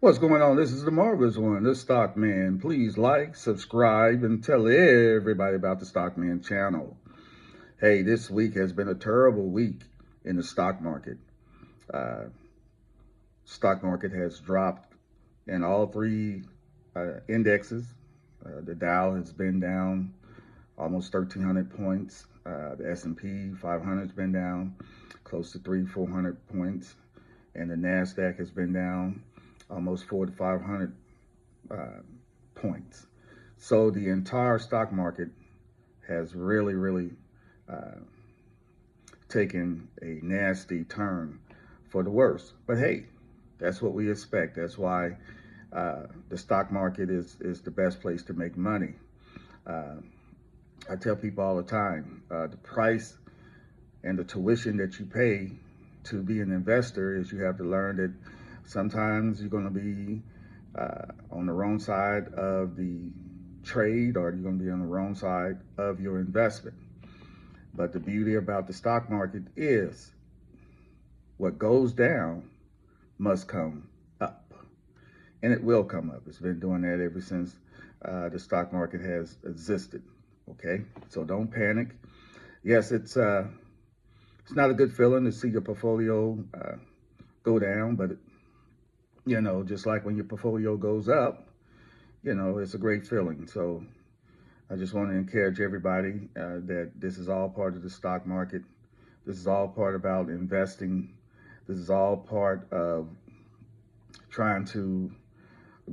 What's going on? This is the Marvelous One, the Stockman. Please like, subscribe, and tell everybody about the Stockman channel. Hey, this week has been a terrible week in the stock market. Uh, Stock market has dropped in all three indexes. The Dow has been down almost 1,300 points. The S&P 500 has been down close to 400 points, and the Nasdaq has been down almost 400 to 500 uh, points. So the entire stock market has really uh, taken a nasty turn for the worse. But hey, that's what we expect. That's why the stock market is the best place to make money. Uh, I tell people all the time, the price and the tuition that you pay to be an investor is you have to learn that sometimes you're going to be on the wrong side of the trade, or you're going to be on the wrong side of your investment. But the beauty about the stock market is what goes down must come up, and it will come up. It's been doing that ever since the stock market has existed. Okay, so don't panic. Yes, it's not a good feeling to see your portfolio go down, but just like when your portfolio goes up, it's a great feeling. So I just want to encourage everybody that this is all part of the stock market. This is all part about investing. This is all part of trying to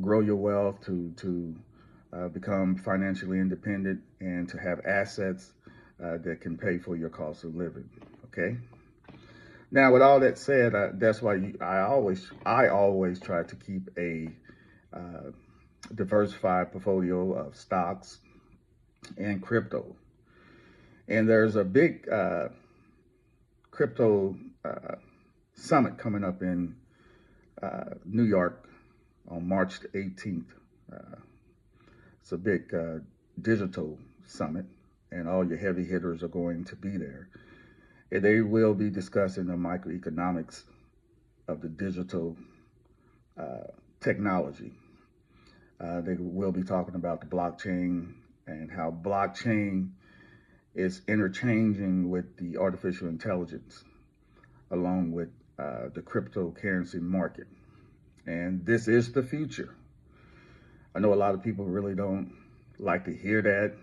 grow your wealth, to become financially independent, and to have assets that can pay for your cost of living. Okay. Now, with all that said, that's why I always try to keep a uh, diversified portfolio of stocks and crypto. And there's a big crypto summit coming up in New York on March the 18th. Uh, it's a big digital summit, and all your heavy hitters are going to be there. And they will be discussing the microeconomics of the digital uh, technology. They will be talking about the blockchain and how blockchain is interchanging with the artificial intelligence along with the cryptocurrency market. And this is the future. I know a lot of people really don't like to hear that,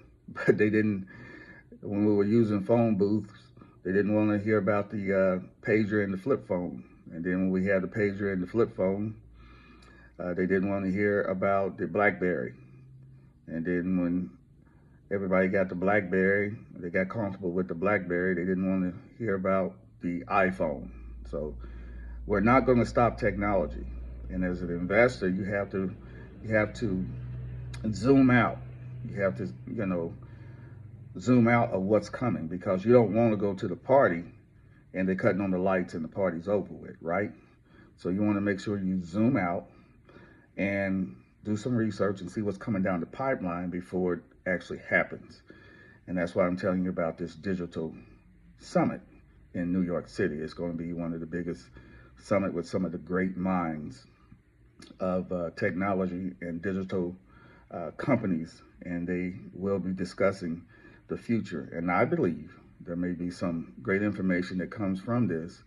but they didn't, when we were using phone booths, they didn't want to hear about the pager and the flip phone. And then when we had the pager and the flip phone, they didn't want to hear about the BlackBerry. And then when everybody got the BlackBerry, they got comfortable with the BlackBerry, they didn't want to hear about the iPhone. So we're not going to stop technology. And as an investor, you have to zoom out. You have to, zoom out of what's coming, because you don't want to go to the party and they're cutting on the lights and the party's over with, right? So you want to make sure you zoom out and do some research and see what's coming down the pipeline before it actually happens. And that's why I'm telling you about this digital summit in New York City. It's going to be one of the biggest summit with some of the great minds of technology and digital companies, and they will be discussing the future. And I believe there may be some great information that comes from this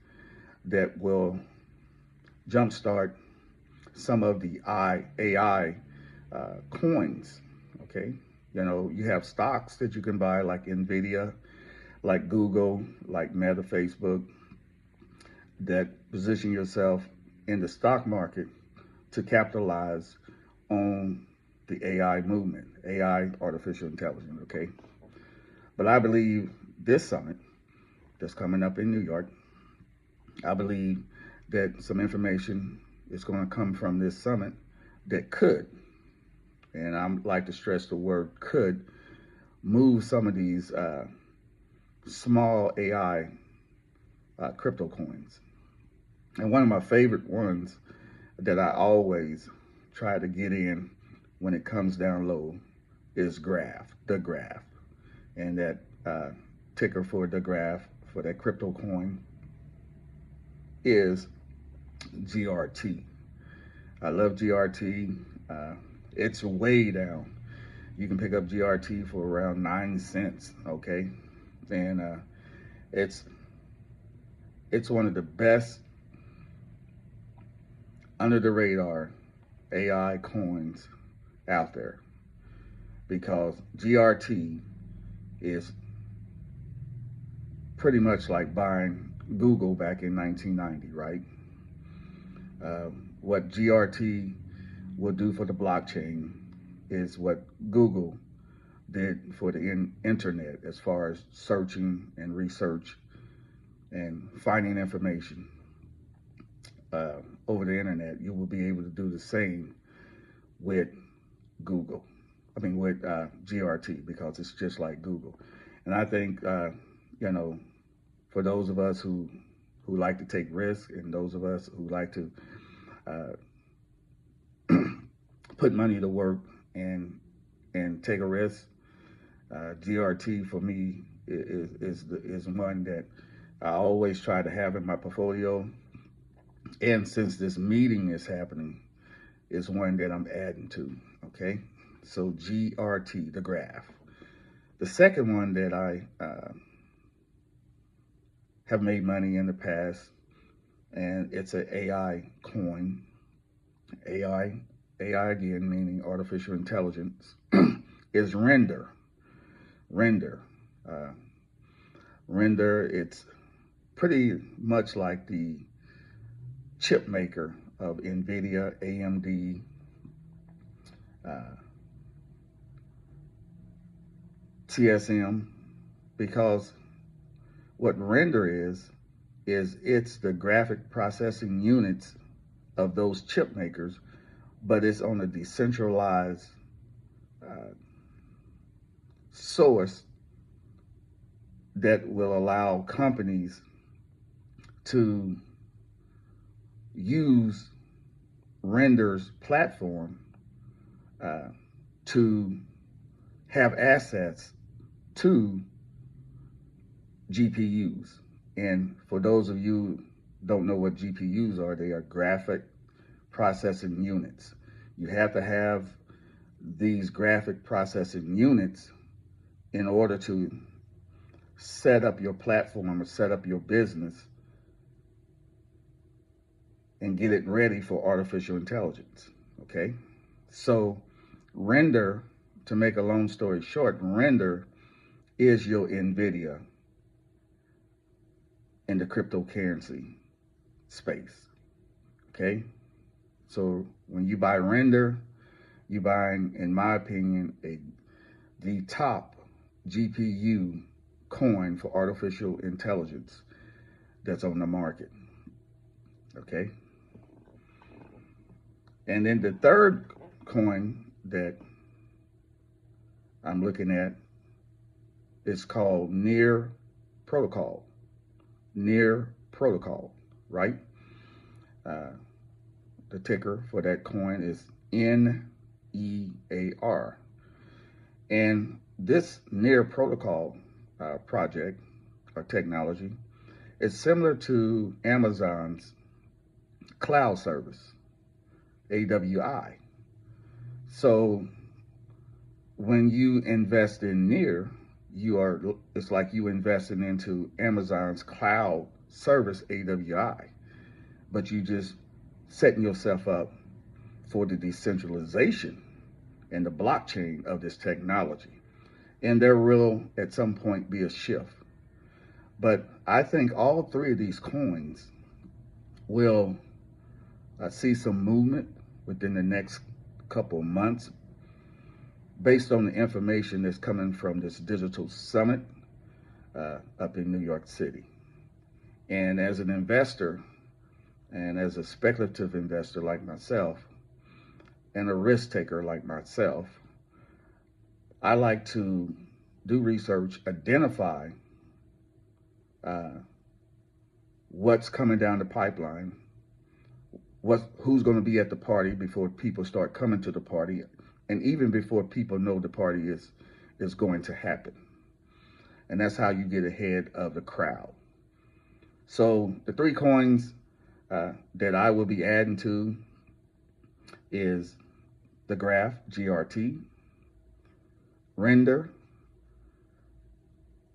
that will jumpstart some of the AI coins. Okay, you have stocks that you can buy like Nvidia, like Google, like Meta, Facebook, that position yourself in the stock market to capitalize on the AI movement, AI, artificial intelligence. Okay, but I believe this summit that's coming up in New York, I believe that some information is going to come from this summit that could, and I like to stress the word could, move some of these small AI crypto coins. And one of my favorite ones that I always try to get in when it comes down low is Graph, the Graph. And that ticker for the Graph for that crypto coin is GRT. I love GRT. Uh, it's way down. You can pick up GRT for around 9 cents. Okay, and it's it's one of the best under the radar AI coins out there because GRT is pretty much like buying Google back in 1990, right? What GRT will do for the blockchain is what Google did for the internet as far as searching and research and finding information over the internet. You will be able to do the same with Google. I mean, with GRT because it's just like Google. And I think, you know, for those of us who like to take risks and those of us who like to put money to work and take a risk, GRT for me is one that I always try to have in my portfolio. And since this meeting is happening, is one that I'm adding to. Okay, so GRT, the graph. The second one that I have made money in the past, and it's an AI coin. AI again, meaning artificial intelligence, is Render. Render. Uh, Render, it's pretty much like the chip maker of NVIDIA, AMD, TSM, because what Render is it's the graphic processing units of those chip makers, but it's on a decentralized source that will allow companies to use Render's platform to have access to GPUs. And for those of you who don't know what GPUs are, they are graphic processing units. You have to have these graphic processing units in order to set up your platform or set up your business and get it ready for artificial intelligence. Okay, so Render, to make a long story short, Render is your NVIDIA in the cryptocurrency space. Okay, so when you buy Render, you're buying, in my opinion, the top GPU coin for artificial intelligence that's on the market. Okay, and then the third coin that I'm looking at is called Near Protocol. Near Protocol, right? Uh, the ticker for that coin is NEAR. And this Near Protocol project or technology is similar to Amazon's cloud service, AWI. So when you invest in Near, it's like you investing into Amazon's cloud service, AWI, but you just setting yourself up for the decentralization and the blockchain of this technology. And there will at some point be a shift. But I think all three of these coins will see some movement within the next couple of months based on the information that's coming from this digital summit up in New York City. And as an investor and as a speculative investor like myself and a risk taker like myself, I like to do research, identify what's coming down the pipeline, who's going to be at the party before people start coming to the party, and even before people know the party is going to happen. And that's how you get ahead of the crowd. So the three coins that I will be adding to is the Graph, GRT, Render,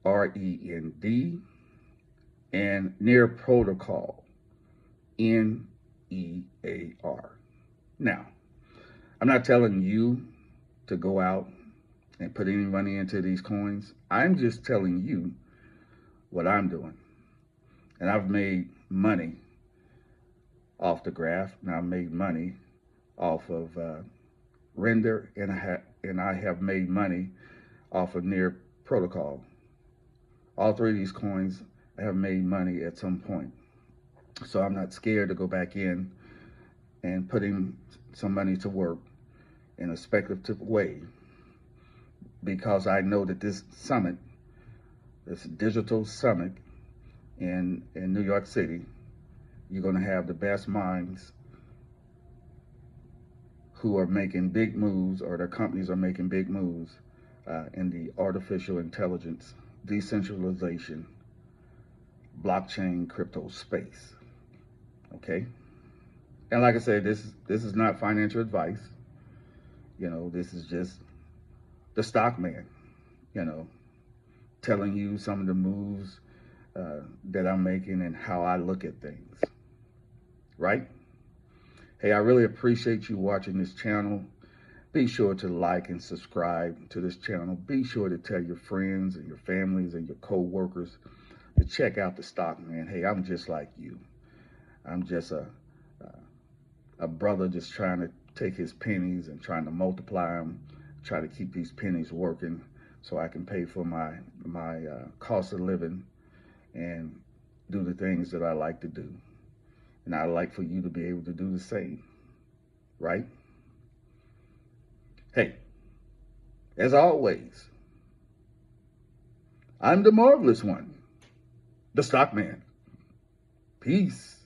REND, and Near Protocol, NEAR. Now, I'm not telling you to go out and put any money into these coins. I'm just telling you what I'm doing. And I've made money off the Graph, and I've made money off of Render, and I have made money off of Near Protocol. All three of these coins have made money at some point. So I'm not scared to go back in and putting some money to work in a speculative way, because I know that this summit, this digital summit in New York City, you're going to have the best minds who are making big moves, or their companies are making big moves in the artificial intelligence, decentralization, blockchain, crypto space. Okay? And like I said, this is not financial advice. This is just the stock man, telling you some of the moves that I'm making and how I look at things. Right? Hey, I really appreciate you watching this channel. Be sure to like and subscribe to this channel. Be sure to tell your friends and your families and your co-workers to check out the stock man. Hey, I'm just like you. I'm just a brother just trying to take his pennies and trying to multiply them, try to keep these pennies working so I can pay for my cost of living and do the things that I like to do. And I'd like for you to be able to do the same, right? Hey, as always, I'm the marvelous one, the stock man. Peace.